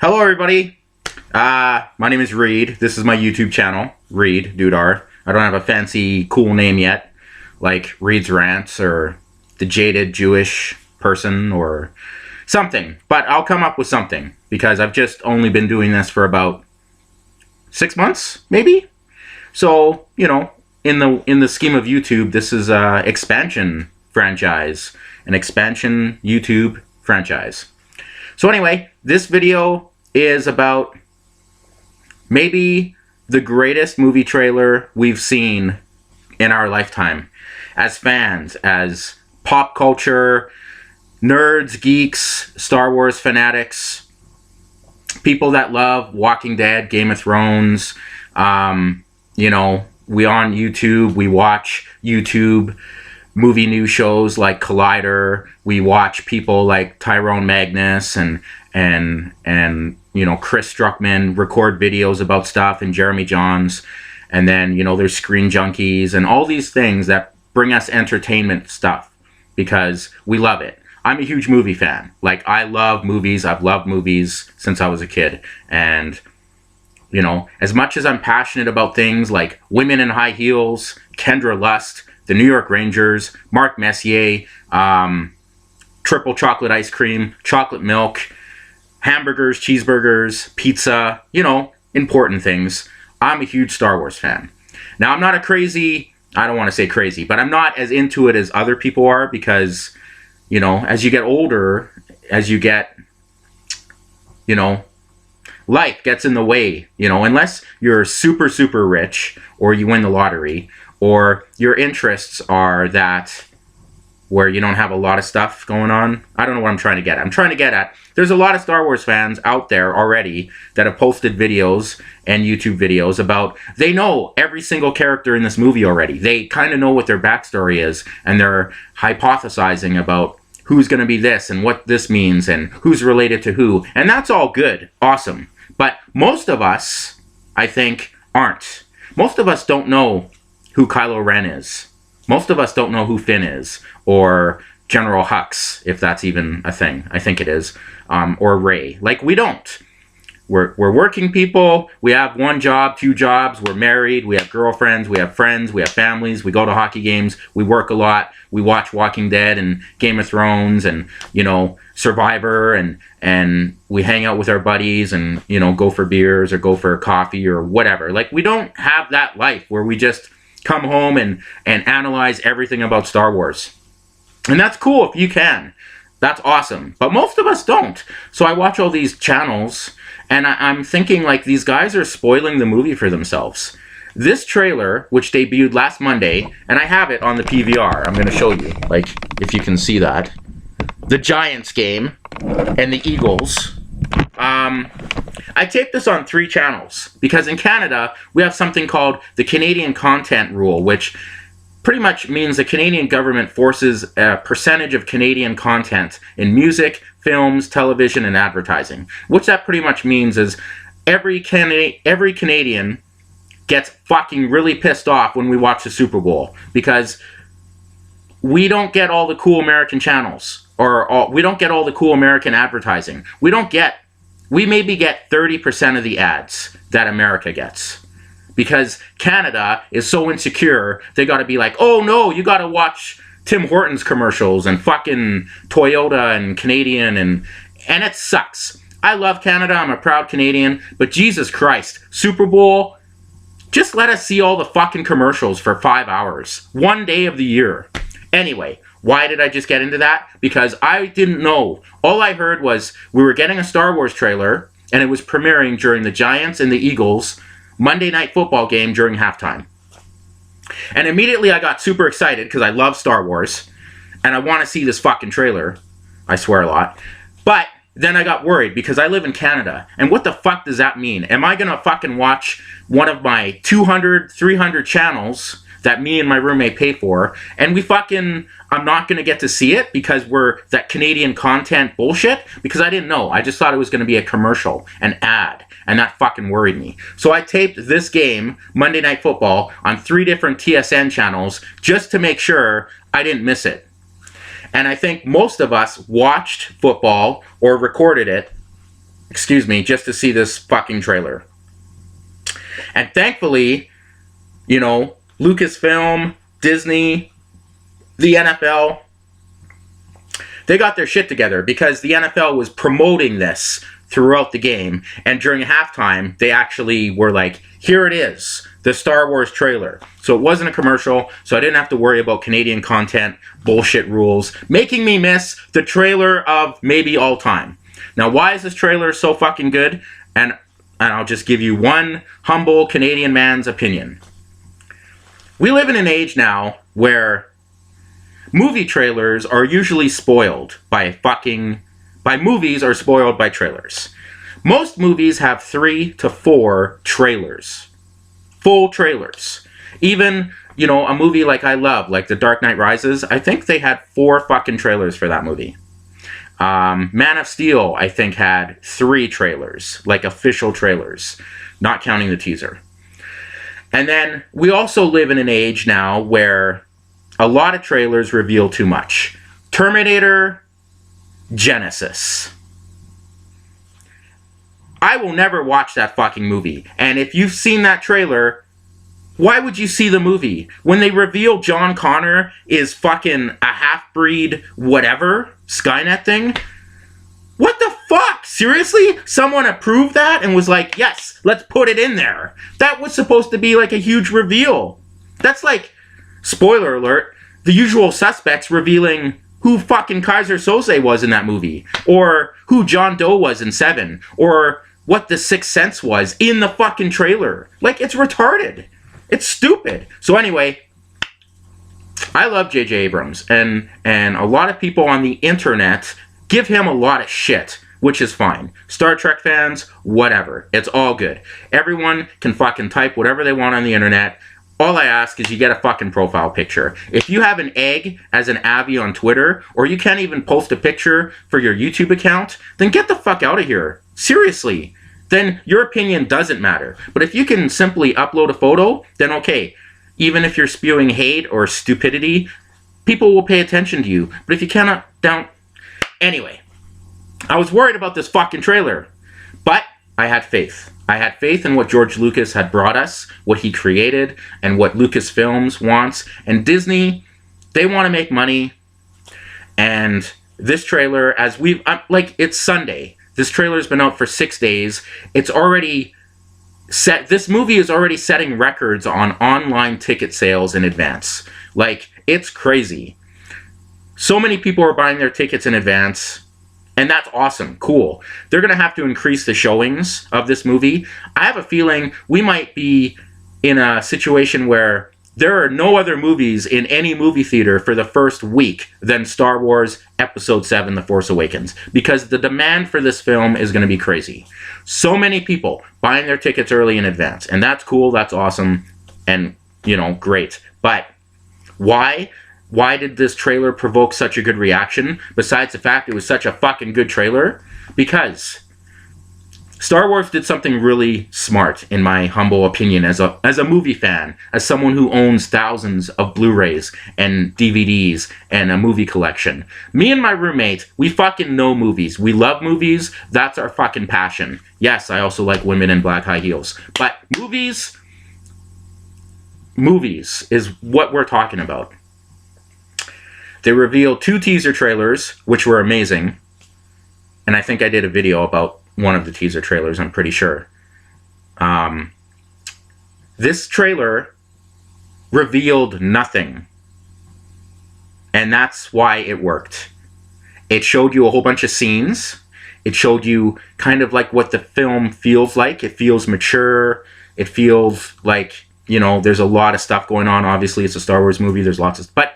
Hello everybody, my name is Reed. This is my YouTube channel, Reed Dudar. I don't have a fancy cool name yet, like Reed's Rants or the Jaded Jewish Person or something. But I'll come up with something because I've just only been doing this for about 6 months, maybe? So, you know, in the scheme of YouTube, this is an expansion franchise, an expansion YouTube franchise. So anyway, this video is about maybe the greatest movie trailer we've seen in our lifetime. As fans, as pop culture, nerds, geeks, Star Wars fanatics, people that love Walking Dead, Game of Thrones, you know, we on YouTube, we watch YouTube movie news shows like Collider. We watch people like Tyrone Magnus and you know, Chris Struckman record videos about stuff, and Jeremy Johns. And then, you know, there's Screen Junkies and all these things that bring us entertainment stuff because we love it. I'm a huge movie fan. Like, I love movies. I've loved movies since I was a kid. And, you know, as much as I'm passionate about things like Women in High Heels, Kendra Lust, the New York Rangers, Mark Messier, triple chocolate ice cream, chocolate milk, hamburgers, cheeseburgers, pizza, you know, important things. I'm a huge Star Wars fan. Now, I'm not a crazy, I don't want to say crazy, but I'm not as into it as other people are because, you know, as you get older, as you get, you know, life gets in the way, you know, unless you're super, super rich or you win the lottery, or your interests are that where you don't have a lot of stuff going on. I don't know what I'm trying to get at. I'm trying to get at, there's a lot of Star Wars fans out there already that have posted videos and YouTube videos about, they know every single character in this movie already. They kind of know what their backstory is, and they're hypothesizing about who's going to be this and what this means and who's related to who. And that's all good. Awesome. But most of us, I think, aren't. Most of us don't know who Kylo Ren is. Most of us don't know who Finn is, or General Hux, if that's even a thing. I think it is. Or Rey. Like, we don't. We're working people. We have one job, two jobs. We're married. We have girlfriends. We have friends. We have families. We go to hockey games. We work a lot. We watch Walking Dead and Game of Thrones and, you know, Survivor, and we hang out with our buddies and, you know, go for beers or go for coffee or whatever. Like, we don't have that life where we just come home and analyze everything about Star Wars. And that's cool if you can. That's awesome. But most of us don't. So I watch all these channels, and I'm thinking, like, these guys are spoiling the movie for themselves. This trailer, which debuted last Monday, and I have it on the PVR. I'm going to show you, like, if you can see that. The Giants game and the Eagles. I taped this on 3 channels because in Canada, we have something called the Canadian Content Rule, which pretty much means the Canadian government forces a percentage of Canadian content in music, films, television, and advertising. What that pretty much means is every Canadian gets fucking really pissed off when we watch the Super Bowl because we don't get all the cool American channels, or we don't get all the cool American advertising. We maybe get 30% of the ads that America gets. Because Canada is so insecure, they gotta be like, oh no, you gotta watch Tim Hortons commercials and fucking Toyota and Canadian, and it sucks. I love Canada, I'm a proud Canadian, but Jesus Christ, Super Bowl, just let us see all the fucking commercials for 5 hours. One day of the year. Anyway, why did I just get into that? Because I didn't know. All I heard was we were getting a Star Wars trailer, and it was premiering during the Giants and the Eagles Monday Night Football game during halftime. And immediately I got super excited because I love Star Wars, and I want to see this fucking trailer. I swear a lot. But then I got worried because I live in Canada, and what the fuck does that mean? Am I going to fucking watch one of my 200, 300 channels that me and my roommate pay for, and I'm not going to get to see it because we're that Canadian content bullshit? Because I didn't know. I just thought it was going to be a commercial, an ad, and that fucking worried me. So I taped this game, Monday Night Football, on 3 different TSN channels just to make sure I didn't miss it. And I think most of us watched football or recorded it excuse me, just to see this fucking trailer. And thankfully, you know, Lucasfilm, Disney, the NFL, they got their shit together, because the NFL was promoting this throughout the game, and during halftime, they actually were like, here it is, the Star Wars trailer. So it wasn't a commercial, so I didn't have to worry about Canadian content, bullshit rules, making me miss the trailer of maybe all time. Now, why is this trailer so fucking good? And I'll just give you one humble Canadian man's opinion. We live in an age now where movie trailers are usually spoiled by movies are spoiled by trailers. Most movies have 3 to 4 trailers. Full trailers. Even, you know, a movie like I love, like The Dark Knight Rises, I think they had 4 fucking trailers for that movie. Man of Steel, I think, had 3 trailers, like official trailers, not counting the teaser. And then we also live in an age now where a lot of trailers reveal too much. Terminator Genesis. I will never watch that fucking movie. And if you've seen that trailer, why would you see the movie? When they reveal John Connor is fucking a half-breed whatever, Skynet thing, what the fuck? Seriously? Someone approved that and was like, yes, let's put it in there. That was supposed to be like a huge reveal. That's like, spoiler alert, The Usual Suspects revealing who fucking Kaiser Soze was in that movie, or who John Doe was in Seven, or what The Sixth Sense was in the fucking trailer. Like, it's retarded. It's stupid. So anyway, I love J.J. Abrams, and a lot of people on the internet give him a lot of shit, which is fine. Star Trek fans, whatever. It's all good. Everyone can fucking type whatever they want on the internet. All I ask is you get a fucking profile picture. If you have an egg as an Avi on Twitter, or you can't even post a picture for your YouTube account, then get the fuck out of here. Seriously. Then your opinion doesn't matter. But if you can simply upload a photo, then okay. Even if you're spewing hate or stupidity, people will pay attention to you. But if you cannot, don't. Anyway, I was worried about this fucking trailer. But I had faith. I had faith in what George Lucas had brought us, what he created, and what Lucasfilms wants. And Disney, they want to make money. And this trailer, as we've, like, it's Sunday. This trailer's been out for 6 days. It's already set, this movie is already setting records on online ticket sales in advance. Like, it's crazy. So many people are buying their tickets in advance. And that's awesome. Cool. They're going to have to increase the showings of this movie. I have a feeling we might be in a situation where there are no other movies in any movie theater for the first week than Star Wars Episode 7, The Force Awakens. Because the demand for this film is going to be crazy. So many people buying their tickets early in advance. And that's cool. That's awesome. And, you know, great. But why? Why did this trailer provoke such a good reaction? Besides the fact it was such a fucking good trailer? Because Star Wars did something really smart, in my humble opinion, as a movie fan, as someone who owns thousands of Blu-rays and DVDs and a movie collection. Me and my roommate, we fucking know movies. We love movies. That's our fucking passion. Yes, I also like women in black high heels. But movies is what we're talking about. They revealed 2 teaser trailers, which were amazing. And I think I did a video about one of the teaser trailers, I'm pretty sure. This trailer revealed nothing. And that's why it worked. It showed you a whole bunch of scenes. It showed you kind of like what the film feels like. It feels mature. It feels like, you know, there's a lot of stuff going on. Obviously, it's a Star Wars movie. There's lots of... But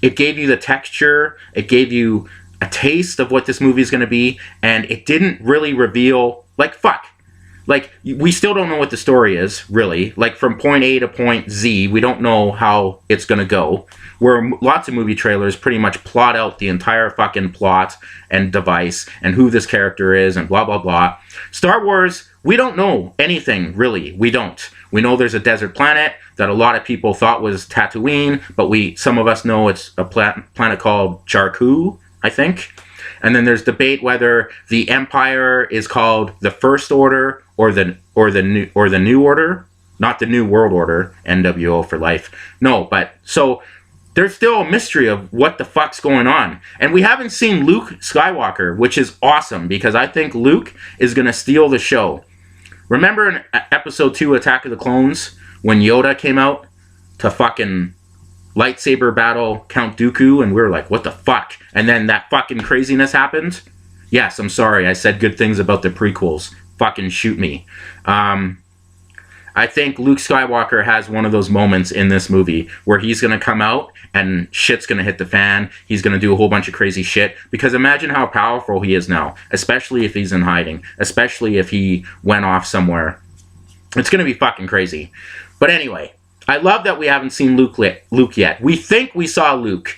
it gave you the texture. It gave you a taste of what this movie is going to be. And it didn't really reveal... Like, fuck. Like, we still don't know what the story is, really. Like, from point A to point Z, we don't know how it's going to go. Where lots of movie trailers pretty much plot out the entire fucking plot and device and who this character is and blah, blah, blah. Star Wars, we don't know anything, really. We don't. We know there's a desert planet that a lot of people thought was Tatooine, but some of us know it's a planet called Jakku, I think. And then there's debate whether the Empire is called the First Order or the New Order, not the New World Order, NWO for life. No, but so there's still a mystery of what the fuck's going on. And we haven't seen Luke Skywalker, which is awesome because I think Luke is going to steal the show. Remember in episode 2, Attack of the Clones, when Yoda came out to fucking lightsaber battle Count Dooku, and we were like, what the fuck? And then that fucking craziness happened? Yes, I'm sorry, I said good things about the prequels. Fucking shoot me. I think Luke Skywalker has one of those moments in this movie where he's going to come out and shit's going to hit the fan. He's going to do a whole bunch of crazy shit. Because imagine how powerful he is now. Especially if he's in hiding. Especially if he went off somewhere. It's going to be fucking crazy. But anyway, I love that we haven't seen Luke yet. We think we saw Luke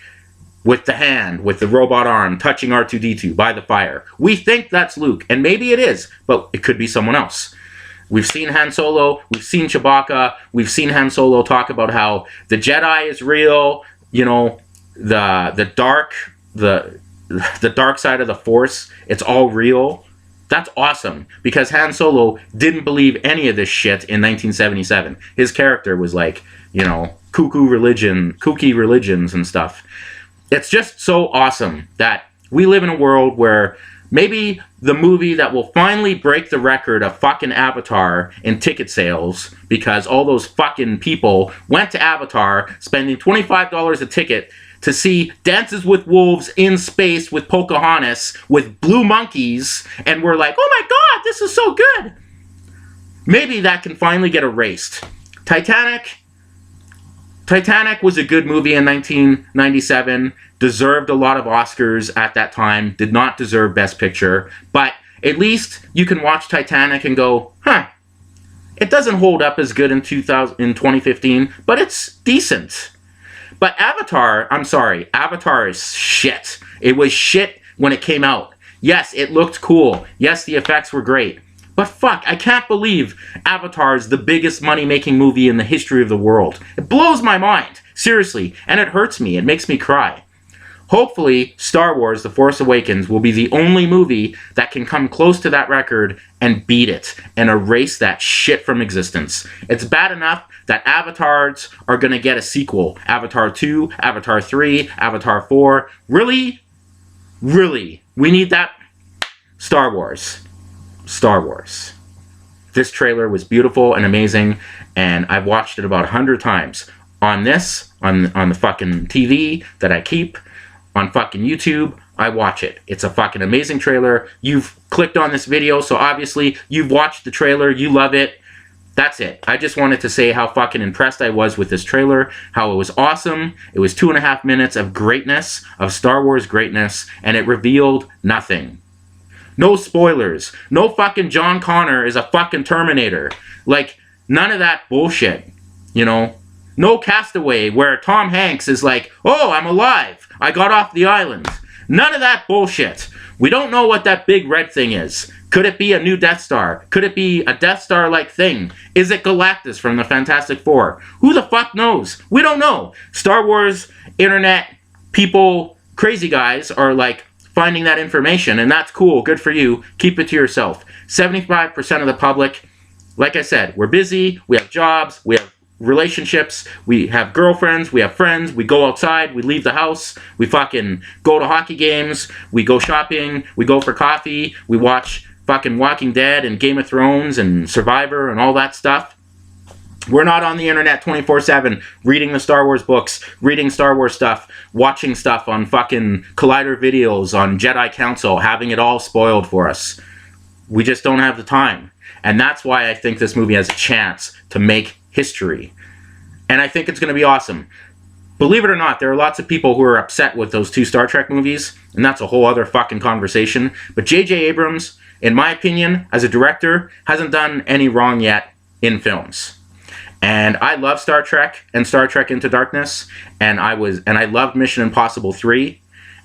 with the hand, with the robot arm, touching R2-D2 by the fire. We think that's Luke. And maybe it is. But it could be someone else. We've seen Han Solo, we've seen Chewbacca, we've seen Han Solo talk about how the Jedi is real, you know, the dark side of the Force, it's all real. That's awesome, because Han Solo didn't believe any of this shit in 1977. His character was like, you know, kooky religions and stuff. It's just so awesome that we live in a world where maybe the movie that will finally break the record of fucking Avatar in ticket sales, because all those fucking people went to Avatar spending $25 a ticket to see Dances with Wolves in space with Pocahontas with blue monkeys, and we're like, oh my god, this is so good. Maybe that can finally get erased. Titanic was a good movie in 1997, deserved a lot of Oscars at that time, did not deserve Best Picture, but at least you can watch Titanic and go, huh, it doesn't hold up as good in 2015, but it's decent. But Avatar, I'm sorry, Avatar is shit. It was shit when it came out. Yes, it looked cool. Yes, the effects were great. But fuck, I can't believe Avatar is the biggest money-making movie in the history of the world. It blows my mind, seriously, and it hurts me. It makes me cry. Hopefully, Star Wars The Force Awakens will be the only movie that can come close to that record and beat it and erase that shit from existence. It's bad enough that Avatars are going to get a sequel. Avatar 2, Avatar 3, Avatar 4. Really? Really? We need that? Star Wars. Star Wars. This trailer was beautiful and amazing, and I've watched it about 100 times. On the fucking TV that I keep, on fucking YouTube, I watch it. It's a fucking amazing trailer. You've clicked on this video, so obviously you've watched the trailer, you love it. That's it. I just wanted to say how fucking impressed I was with this trailer, how it was awesome. It was 2.5 minutes of greatness, of Star Wars greatness, and it revealed nothing. No spoilers. No fucking John Connor is a fucking Terminator. Like, none of that bullshit, you know? No Castaway where Tom Hanks is like, oh, I'm alive. I got off the island. None of that bullshit. We don't know what that big red thing is. Could it be a new Death Star? Could it be a Death Star-like thing? Is it Galactus from the Fantastic Four? Who the fuck knows? We don't know. Star Wars, internet, people, crazy guys are like finding that information, and that's cool. Good for you. Keep it to yourself. 75% of the public, like I said, we're busy, we have jobs, we have relationships, we have girlfriends, we have friends, we go outside, we leave the house, we fucking go to hockey games, we go shopping, we go for coffee, we watch fucking Walking Dead and Game of Thrones and Survivor and all that stuff. We're not on the internet 24/7 reading the Star Wars books, reading Star Wars stuff, watching stuff on fucking Collider videos, on Jedi Council, having it all spoiled for us. We just don't have the time. And that's why I think this movie has a chance to make history. And I think it's going to be awesome. Believe it or not, there are lots of people who are upset with those 2 Star Trek movies, and that's a whole other fucking conversation. But J.J. Abrams, in my opinion, as a director, hasn't done any wrong yet in films. And I love Star Trek and Star Trek Into Darkness, and I loved Mission Impossible 3,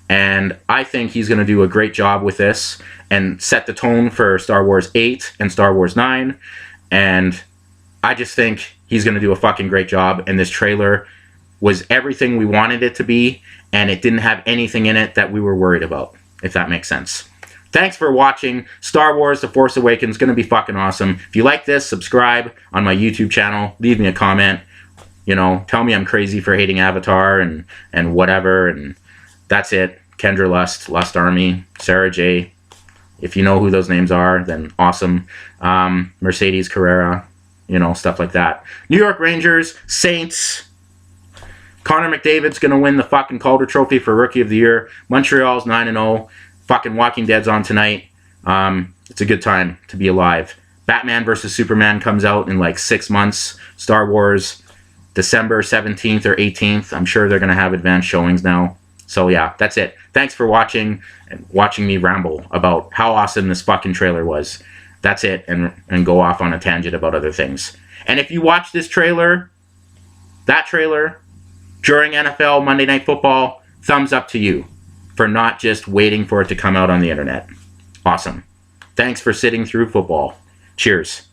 and I think he's going to do a great job with this and set the tone for Star Wars 8 and Star Wars 9, and I just think he's going to do a fucking great job, and this trailer was everything we wanted it to be, and it didn't have anything in it that we were worried about. if that makes sense. Thanks for watching. Star Wars The Force Awakens is going to be fucking awesome. If you like this, subscribe on my YouTube channel. Leave me a comment. You know, tell me I'm crazy for hating Avatar and whatever. And that's it. Kendra Lust, Lust Army, Sarah J. If you know who those names are, then awesome. Mercedes Carrera, you know, stuff like that. New York Rangers, Saints. Connor McDavid's going to win the fucking Calder Trophy for Rookie of the Year. Montreal's 9-0. Fucking Walking Dead's on tonight. It's a good time to be alive. Batman vs. Superman comes out in like 6 months. Star Wars, December 17th or 18th. I'm sure they're going to have advanced showings now. So yeah, that's it. Thanks for watching and watching me ramble about how awesome this fucking trailer was. That's it, and go off on a tangent about other things. And if you watch this trailer, that trailer, during NFL Monday Night Football, thumbs up to you for not just waiting for it to come out on the internet. Awesome. Thanks for sitting through football. Cheers.